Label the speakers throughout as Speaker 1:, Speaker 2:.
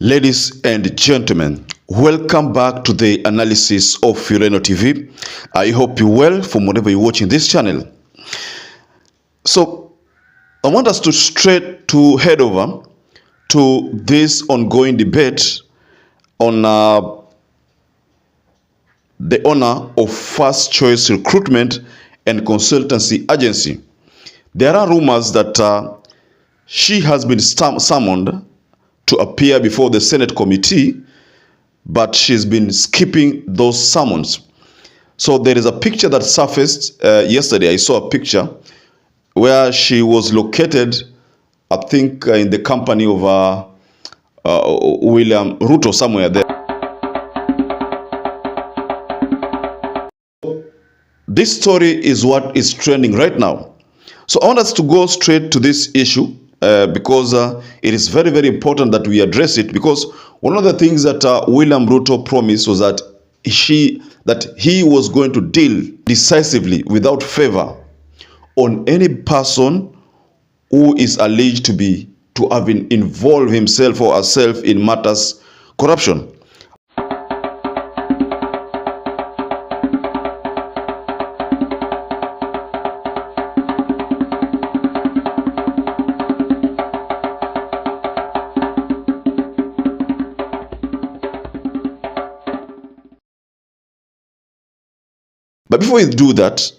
Speaker 1: Ladies and gentlemen, welcome back to the analysis of YOLENO TV. I hope you're well from whenever you're watching this channel. So, I want us to head over to this ongoing debate on the owner of First Choice Recruitment and Consultancy Agency. There are rumors that she has been summoned to appear before the Senate committee, but she's been skipping those summons. So there is a picture that surfaced yesterday. I saw a picture where she was located, I think, in the company of William Ruto, somewhere there. This story is what is trending right now. So I want us to go straight to this issue because it is very, very important that we address it, because one of the things that William Ruto promised was that he was going to deal decisively without favor on any person who is alleged to have involved himself or herself in matters corruption. But before we do that,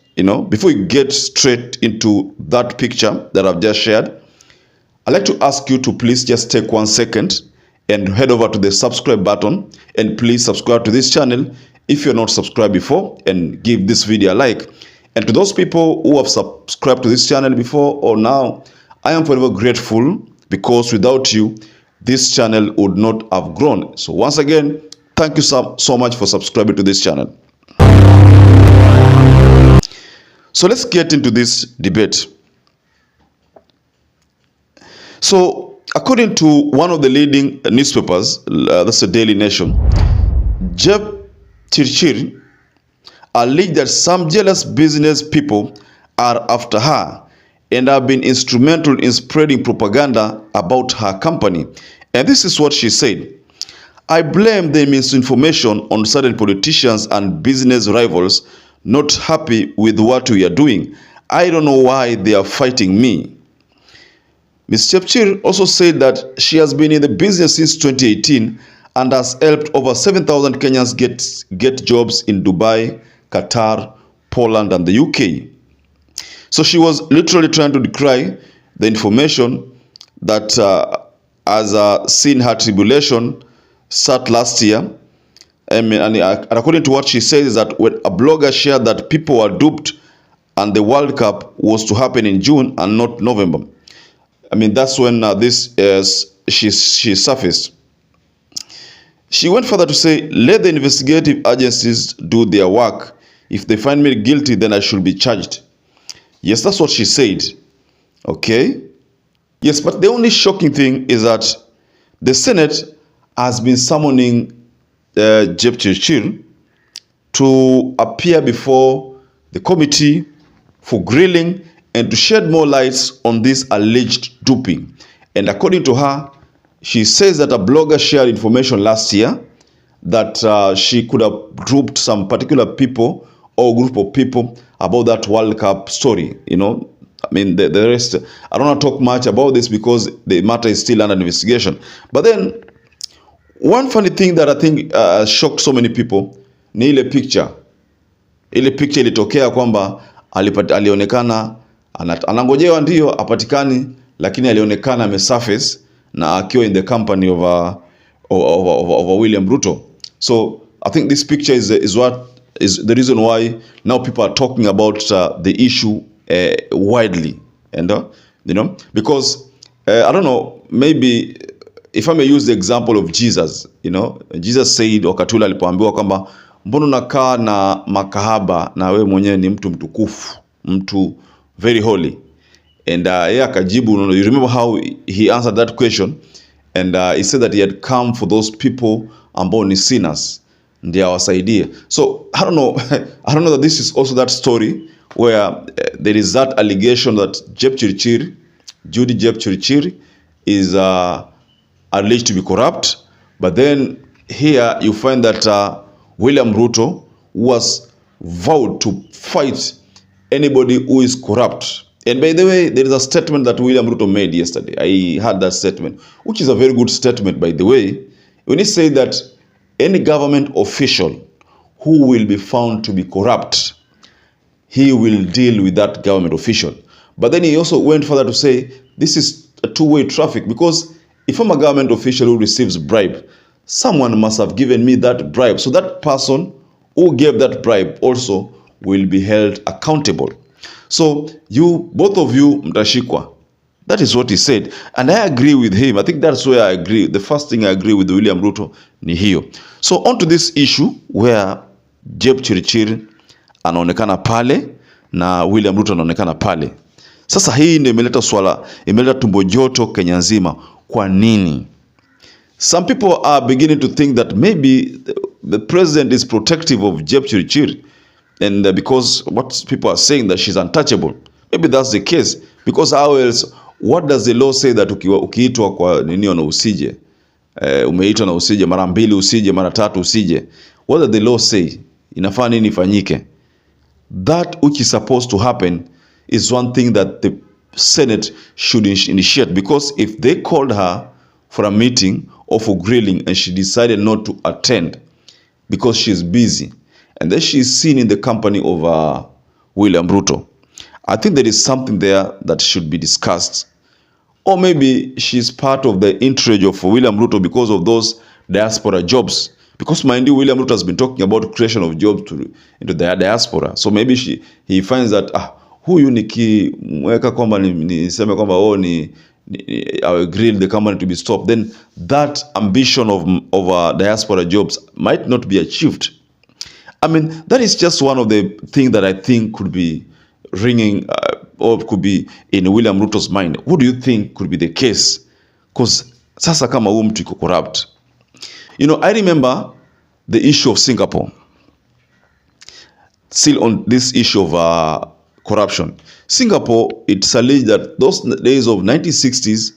Speaker 1: before we get straight into that picture that I've just shared, I'd like to ask you to please just take 1 second and head over to the subscribe button, and please subscribe to this channel if you're not subscribed before, and give this video a like. And to those people who have subscribed to this channel before or now, I am forever grateful, because without you, this channel would not have grown. So once again, thank you so much for subscribing to this channel. So let's get into this debate. So according to one of the leading newspapers, that's the Daily Nation, Jeb Chirchir alleged that some jealous business people are after her and have been instrumental in spreading propaganda about her company. And this is what she said: "I blame the misinformation on certain politicians and business rivals not happy with what we are doing. I don't know why they are fighting me." Ms. Chepchir also said that she has been in the business since 2018 and has helped over 7,000 Kenyans get jobs in Dubai, Qatar, Poland, and the UK. So she was literally trying to decry the information that has seen her tribulation start last year. And according to what she says, is that when a blogger shared that people were duped and the World Cup was to happen in June and not November. That's when she surfaced. She went further to say, "Let the investigative agencies do their work. If they find me guilty, then I should be charged." Yes, that's what she said. Okay. Yes, but the only shocking thing is that the Senate has been summoning Jeb Chirchir to appear before the committee for grilling and to shed more lights on this alleged duping. And according to her, she says that a blogger shared information last year that she could have grouped some particular people or group of people about that World Cup story. The rest, I don't want to talk much about this because the matter is still under investigation. But then, one funny thing that I think shocked so many people ni ile picture. Ile picture ilitokea kwamba alionekana anangojewa, ndio apatikani, lakini alionekana amesurface na akiwa in the company of William Ruto. So I think this picture is what is the reason why now people are talking about the issue widely, and because I don't know, maybe if I may use the example of Jesus, Jesus said wakati ule alipoambiwa kwamba mbona unakaa na makahaba na wewe mwenyewe ni mtu mtukufu, mtu very holy. And yeye akajibu, you remember how he answered that question, and he said that he had come for those people ambao ni sinners ndio awasaidie. So I don't know that this is also that story where there is that allegation that Judy Jeb Chirchir is alleged to be corrupt, But then here you find that William Ruto was vowed to fight anybody who is corrupt. And by the way, there is a statement that William Ruto made yesterday. I heard that statement, which is a very good statement, by the way, when he said that any government official who will be found to be corrupt, he will deal with that government official. But then he also went further to say this is a two-way traffic, because if I'm a government official who receives bribe, someone must have given me that bribe. So that person who gave that bribe also will be held accountable. So you, both of you, mtashikwa. That is what he said. And I agree with him. I think that's where I agree. The first thing I agree with William Ruto ni hiyo. So on to this issue where Jeb Chirchir anaonekana pale na William Ruto anaonekana pale. Sasa hii ndio imeleta tumbo joto Kenya nzima. Kwa nini? Some people are beginning to think that maybe the president is protective of Jeb Chirchir, and because what people are saying that she's untouchable. Maybe that's the case, because how else, what does the law say that ukiitwa kwa nini na usije? Umeitwa na usije mara mbili, usije mara tatu, usije. What does the law say? Inafaa nini ifanyike? That which is supposed to happen is one thing that the Senate should initiate, because if they called her for a meeting or for grilling and she decided not to attend because she's busy, and then she's seen in the company of William Ruto, I think there is something there that should be discussed. Or maybe she's part of the intrigue of William Ruto because of those diaspora jobs. Because mind you, William Ruto has been talking about creation of jobs into the diaspora. So maybe he finds that huyu nikimweka kwamba niseme kwamba I will grill the company to be stopped, then that ambition of diaspora jobs might not be achieved. I mean, that is just one of the things that I think could be ringing or could be in William Ruto's mind. What do you think could be the case? Because sasa kama huyu mtu iko corrupt. You know, I remember the issue of Singapore. Still on this issue of corruption. Singapore, it's alleged that those days of 1960s,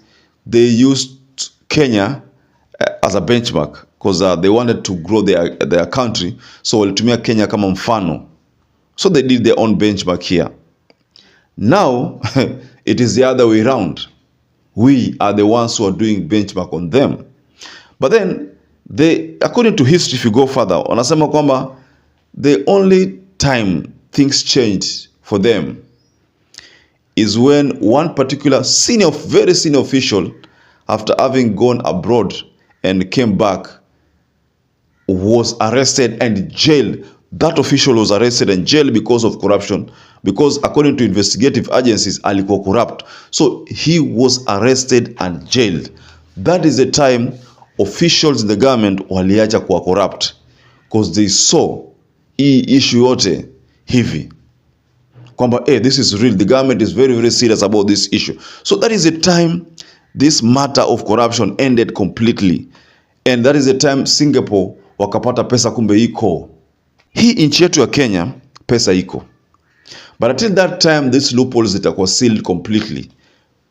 Speaker 1: they used Kenya as a benchmark because they wanted to grow their country. So walitumia Kenya kama mfano. So they did their own benchmark here. Now, it is the other way around. We are the ones who are doing benchmark on them. But then, according to history, if you go further, wanasema kwamba the only time things change for them is when one particular very senior official, after having gone abroad and came back, was arrested and jailed. That official was arrested and jailed because of corruption, because according to investigative agencies, alikuwa corrupt. So he was arrested and jailed. That is the time officials in the government waliacha kuwa corrupt, because they saw hii issue yote hivi kwamba this is real, the government is very, very serious about this issue. So that is the time this matter of corruption ended completely, and that is the time Singapore wakapata pesa, kumbe iko hii nchi yetu ya Kenya pesa iko, but until that time these loopholes zitakuwa sealed completely,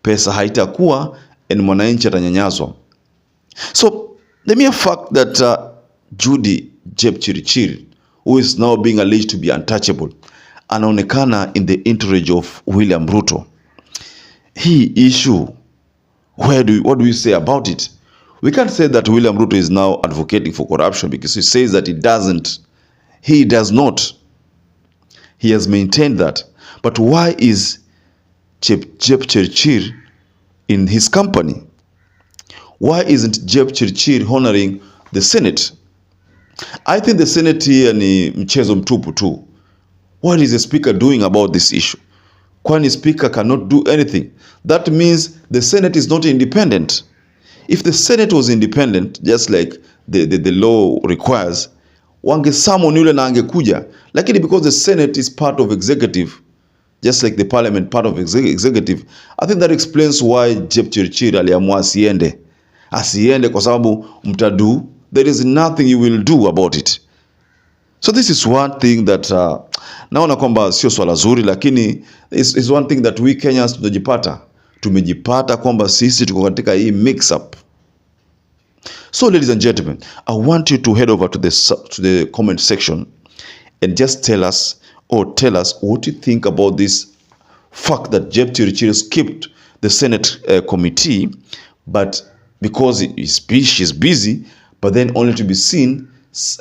Speaker 1: pesa haitakuwa and mwananchi atanyanyazwa. So the mere fact that Judy Jeb Chirchir, who is now being alleged to be untouchable, anaonekana in the entourage of William Ruto, hii issue, what do we say about it? We can't say that William Ruto is now advocating for corruption, because he says that he does not. He has maintained that. But why is Jeb Chirchir in his company? Why isn't Jeb Chirchir honoring the Senate? I think the Senate here ni mchezo mtupu tu. What is the speaker doing about this issue? Kwani speaker cannot do anything. That means the Senate is not independent. If the Senate was independent, just like the law requires, wangesummon yule na angekuja. Lakini because the Senate is part of executive, just like the parliament part of executive, I think that explains why Jeb Chirchir aliamua asiende. Asiende kwa sababu mtadu, there is nothing you will do about it. So this is one thing that naona kwamba sio swala zuri, lakini is one thing that we Kenyans tumejipata kwamba sisi tuko katika hii mix up. So, ladies and gentlemen, I want you to head over to the comment section and just tell us what you think about this fact that Jeb Chirichiri skipped the Senate committee, but because she's busy, but then only to be seen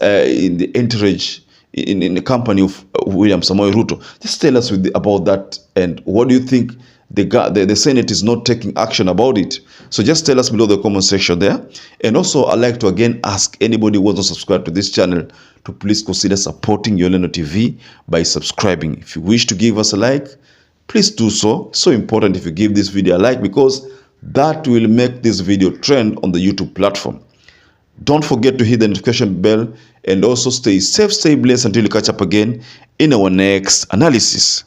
Speaker 1: in the entourage, in the company of William Samoei Ruto. Just tell us about that, and what do you think the Senate is not taking action about it? So just tell us below the comment section there. And also, I'd like to again ask anybody who wants to subscribe to this channel to please consider supporting YOLENO TV by subscribing. If you wish to give us a like, please do so. So important if you give this video a like, because that will make this video trend on the YouTube platform. Don't forget to hit the notification bell, and also stay safe, stay blessed until we catch up again in our next analysis.